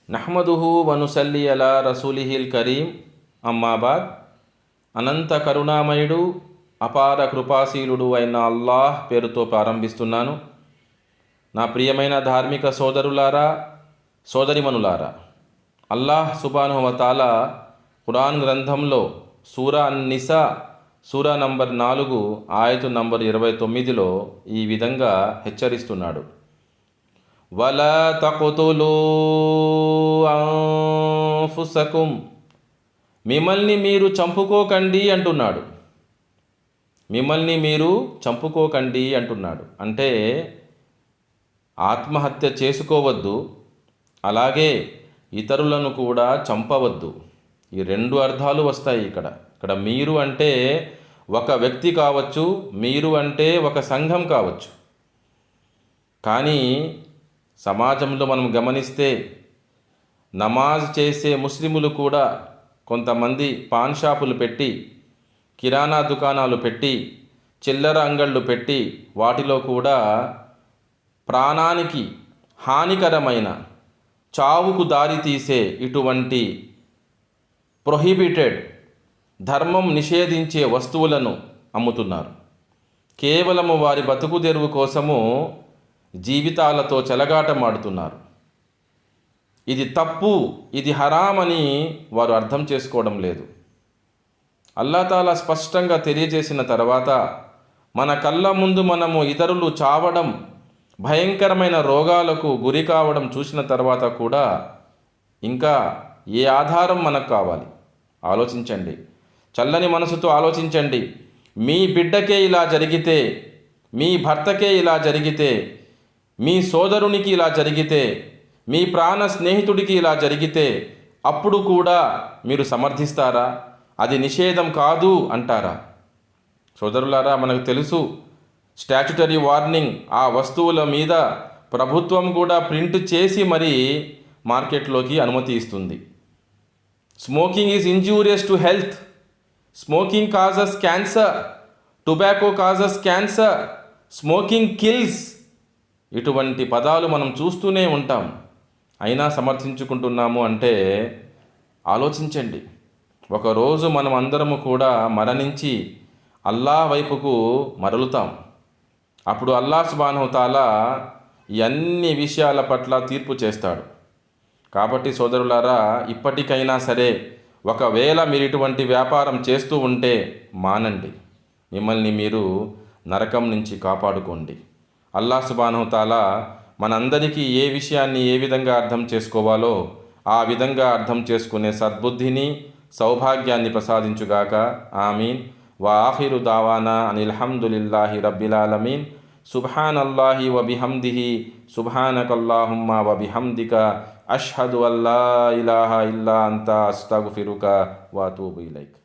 నహ్మదుహు వనుసల్లి అలా రసూలిహిల్ కరీం. అమ్మాబాద్. అనంత కరుణామయుడు అపార కృపాశీలుడు అయిన అల్లాహ్ పేరుతో ప్రారంభిస్తున్నాను. నా ప్రియమైన ధార్మిక సోదరులారా, సోదరిమనులారా, అల్లాహ్ సుబ్హానహు వ తఆలా ఖురాన్ గ్రంథంలో సూరా అన్-నిసా సూరా నంబర్ 4 ఆయతు నంబర్ 29లో ఈ విధంగా హెచ్చరిస్తున్నాడు. వలా తఖ్తులూ అన్ఫుసకుం, మిమ్మల్ని మీరు చంపుకోకండి అంటున్నాడు. మిమ్మల్ని మీరు చంపుకోకండి అంటున్నాడు. అంటే ఆత్మహత్య చేసుకోవద్దు, అలాగే ఇతరులను కూడా చంపవద్దు. ఈ రెండు అర్థాలు వస్తాయి ఇక్కడ మీరు అంటే ఒక వ్యక్తి కావచ్చు, మీరు అంటే ఒక సంఘం కావచ్చు. కానీ సమాజంలో మనం గమనిస్తే నమాజ్ చేసే ముస్లిములు కూడా కొంతమంది పాన్ షాపులు పెట్టి, కిరాణా దుకాణాలు పెట్టి, చిల్లర అంగళ్ళు పెట్టి వాటిలో కూడా ప్రాణానికి హానికరమైన, చావుకు దారితీసే ఇటువంటి ప్రొహిబిటెడ్, ధర్మం నిషేధించే వస్తువులను అమ్ముతున్నారు. కేవలము వారి బతుకు తెరువు కోసము జీవితాలతో చెలగాటమాడుతున్నారు. ఇది తప్పు, ఇది హరాం అని వారు అర్థం చేసుకోవడం లేదు. అల్లాహ్ తాలా స్పష్టంగా తెలియజేసిన తర్వాత మన కళ్ళ ముందు మనము ఇతరులు చావడం, భయంకరమైన రోగాలకు గురి కావడం చూసిన తర్వాత కూడా ఇంకా ఏ ఆధారం మనకు కావాలి? ఆలోచించండి. చల్లని మనసుతో ఆలోచించండి. మీ బిడ్డకే ఇలా జరిగితే, మీ భర్తకే ఇలా జరిగితే, మీ సోదరునికి ఇలా జరిగితే, మీ ప్రాణ స్నేహితుడికి ఇలా జరిగితే అప్పుడు కూడా మీరు సమర్థిస్తారా? అది నిషేధం కాదు అంటారా? సోదరులారా, మనకు తెలుసు స్టాట్యుటరీ వార్నింగ్ ఆ వస్తువుల మీద ప్రభుత్వం కూడా ప్రింట్ చేసి మరీ మార్కెట్లోకి అనుమతి ఇస్తుంది. Smoking is injurious to health, smoking causes cancer, tobacco causes cancer, smoking kills. ఇటువంటి పదాలు మనం చూస్తూనే ఉంటాం. అయినా సమర్థించుకుంటున్నాము అంటే ఆలోచించండి. ఒకరోజు మనం అందరము కూడా మరణించి అల్లాహ్ వైపుకు మరలుతాం. అప్పుడు అల్లాహ్ సుబ్హానహు తఆలా ఈ అన్ని విషయాల పట్ల తీర్పు చేస్తాడు. కాబట్టి సోదరులారా, ఇప్పటికైనా సరే ఒకవేళ మీరు ఇటువంటి వ్యాపారం చేస్తూ ఉంటే మానండి. మిమ్మల్ని మీరు నరకం నుంచి కాపాడుకోండి. అల్లాహ్ సుబ్హానహు తఆలా మనందరికీ ఏ విషయాన్ని ఏ విధంగా అర్థం చేసుకోవాలో ఆ విధంగా అర్థం చేసుకునే సద్బుద్ధిని, సౌభాగ్యాన్ని ప్రసాదించుగాక. ఆమీన్. వ ఆఖిరు దావానా అనిల్ హమ్దులిల్లాహి రబ్బిల్ ఆలమీన్. సుబ్హానల్లాహి వ బిహమ్దిహి సుబ్హానకల్లాహుమ్మా వ బిహమ్దిక అష్హదు అల్లా ఇలాహా ఇల్లా అంతా అస్తగ్ఫిరుక వ అతూబు ఇలైక్.